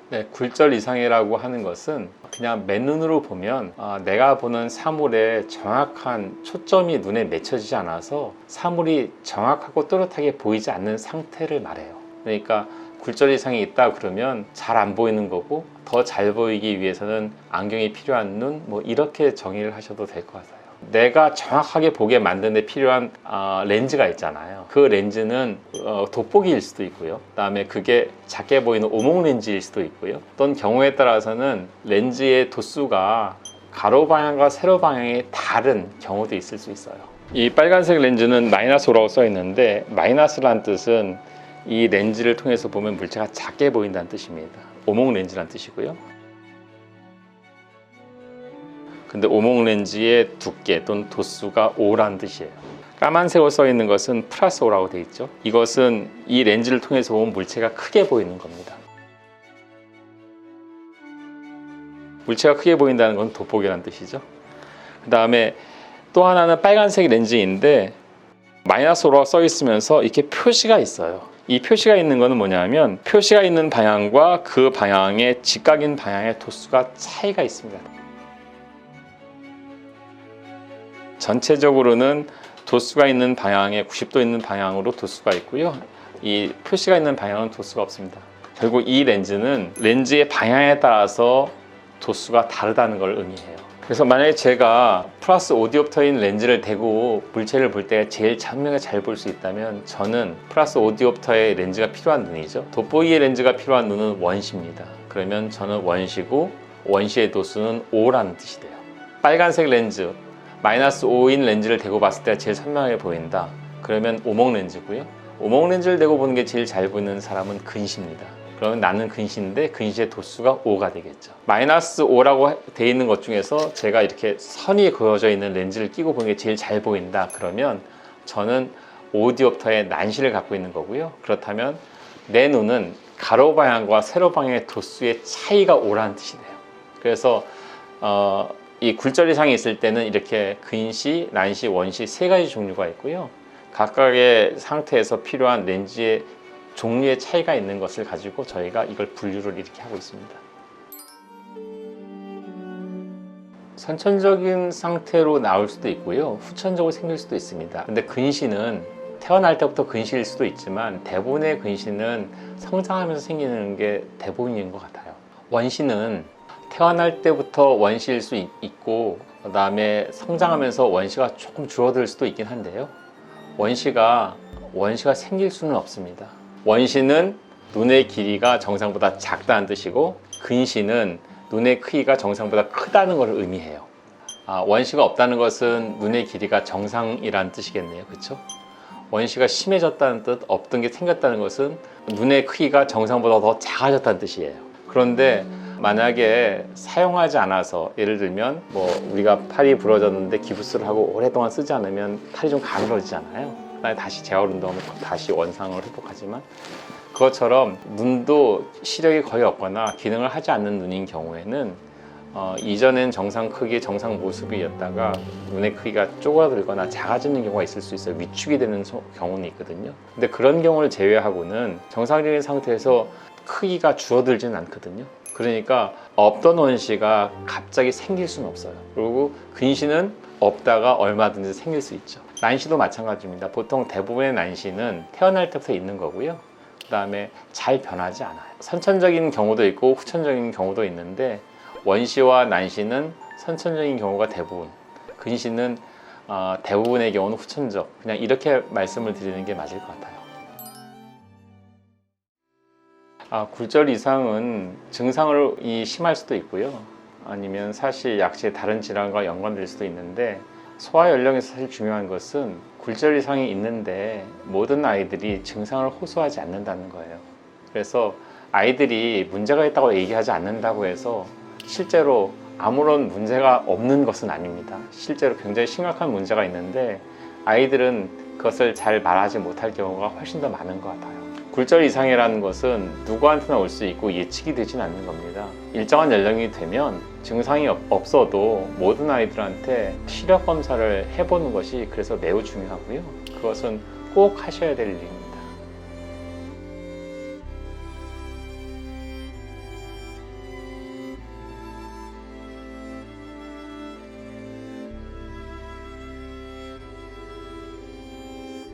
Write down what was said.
네, 굴절 이상이라고 하는 것은 그냥 맨눈으로 보면 내가 보는 사물에 정확한 초점이 눈에 맺혀지지 않아서 사물이 정확하고 또렷하게 보이지 않는 상태를 말해요. 그러니까 굴절 이상이 있다 그러면 잘 안 보이는 거고, 더 잘 보이기 위해서는 안경이 필요한 눈, 뭐 이렇게 정의를 하셔도 될 것 같아요. 내가 정확하게 보게 만드는 데 필요한 렌즈가 있잖아요. 그 렌즈는 돋보기일 수도 있고요, 그 다음에 그게 작게 보이는 오목 렌즈일 수도 있고요, 어떤 경우에 따라서는 렌즈의 도수가 가로 방향과 세로 방향이 다른 경우도 있을 수 있어요. 이 빨간색 렌즈는 마이너스5라고 써 있는데, 마이너스라는 뜻은 이 렌즈를 통해서 보면 물체가 작게 보인다는 뜻입니다. 오목 렌즈라는 뜻이고요. 근데 오목 렌즈의 두께 또는 도수가 5라는 뜻이에요. 까만색으로 써 있는 것은 플러스 5라고 되어 있죠. 이것은 이 렌즈를 통해서 온 물체가 크게 보이는 겁니다. 물체가 크게 보인다는 건 돋보기라는 뜻이죠. 그 다음에 또 하나는 빨간색 렌즈인데 마이너스 5라고 써 있으면서 이렇게 표시가 있어요. 이 표시가 있는 것은 뭐냐면, 표시가 있는 방향과 그 방향의 직각인 방향의 도수가 차이가 있습니다. 전체적으로는 도수가 있는 방향에 90도 있는 방향으로 도수가 있고요, 이 표시가 있는 방향은 도수가 없습니다. 결국 이 렌즈는 렌즈의 방향에 따라서 도수가 다르다는 걸 의미해요. 그래서 만약에 제가 플러스 5디옵터인 렌즈를 대고 물체를 볼 때 제일 선명하게 잘 볼 수 있다면, 저는 플러스 5디옵터의 렌즈가 필요한 눈이죠. 돋보기의 렌즈가 필요한 눈은 원시입니다. 그러면 저는 원시고, 원시의 도수는 5라는 뜻이 돼요. 빨간색 렌즈, 마이너스 5인 렌즈를 대고 봤을 때 제일 선명하게 보인다, 그러면 오목 렌즈고요. 오목 렌즈를 대고 보는 게 제일 잘 보이는 사람은 근시입니다. 그러면 나는 근시인데 근시의 도수가 5가 되겠죠. 마이너스 5라고 되어 있는 것 중에서 제가 이렇게 선이 그어져 있는 렌즈를 끼고 보는 게 제일 잘 보인다, 그러면 저는 5디옵터의 난시를 갖고 있는 거고요. 그렇다면 내 눈은 가로 방향과 세로 방향의 도수의 차이가 5라는 뜻이 돼요. 그래서 이 굴절 이상이 있을 때는 이렇게 근시, 난시, 원시 세 가지 종류가 있고요. 각각의 상태에서 필요한 렌즈의 종류의 차이가 있는 것을 가지고 저희가 이걸 분류를 이렇게 하고 있습니다. 선천적인 상태로 나올 수도 있고요, 후천적으로 생길 수도 있습니다. 근데 근시는 태어날 때부터 근시일 수도 있지만, 대부분의 근시는 성장하면서 생기는 게 대부분인 것 같아요. 원시는 태어날 때부터 원시일 수 있고, 그 다음에 성장하면서 원시가 조금 줄어들 수도 있긴 한데요, 원시가 생길 수는 없습니다. 원시는 눈의 길이가 정상보다 작다는 뜻이고, 근시는 눈의 크기가 정상보다 크다는 것을 의미해요. 원시가 없다는 것은 눈의 길이가 정상이라는 뜻이겠네요. 그렇죠? 원시가 심해졌다는 뜻, 없던 게 생겼다는 것은 눈의 크기가 정상보다 더 작아졌다는 뜻이에요. 그런데 만약에 사용하지 않아서, 예를 들면 뭐 우리가 팔이 부러졌는데 기부스를 하고 오랫동안 쓰지 않으면 팔이 좀 가늘어지잖아요. 그다음에 다시 재활 운동하면 다시 원상을 회복하지만, 그것처럼 눈도 시력이 거의 없거나 기능을 하지 않는 눈인 경우에는 이전엔 정상 크기, 정상 모습이었다가 눈의 크기가 쪼그라들거나 작아지는 경우가 있을 수 있어요. 위축이 되는 경우는 있거든요. 근데 그런 경우를 제외하고는 정상적인 상태에서 크기가 줄어들지는 않거든요. 그러니까 없던 원시가 갑자기 생길 수는 없어요. 그리고 근시는 없다가 얼마든지 생길 수 있죠. 난시도 마찬가지입니다. 보통 대부분의 난시는 태어날 때부터 있는 거고요, 그 다음에 잘 변하지 않아요. 선천적인 경우도 있고 후천적인 경우도 있는데, 원시와 난시는 선천적인 경우가 대부분, 근시는 대부분의 경우는 후천적, 그냥 이렇게 말씀을 드리는 게 맞을 것 같아요. 굴절 이상은 증상이 심할 수도 있고요, 아니면 사실 약체 다른 질환과 연관될 수도 있는데, 소아 연령에서 사실 중요한 것은 굴절 이상이 있는데 모든 아이들이 증상을 호소하지 않는다는 거예요. 그래서 아이들이 문제가 있다고 얘기하지 않는다고 해서 실제로 아무런 문제가 없는 것은 아닙니다. 실제로 굉장히 심각한 문제가 있는데 아이들은 그것을 잘 말하지 못할 경우가 훨씬 더 많은 것 같아요. 굴절 이상이라는 것은 누구한테나 올 수 있고 예측이 되진 않는 겁니다. 일정한 연령이 되면 증상이 없어도 모든 아이들한테 시력 검사를 해보는 것이 그래서 매우 중요하고요, 그것은 꼭 하셔야 될 일입니다.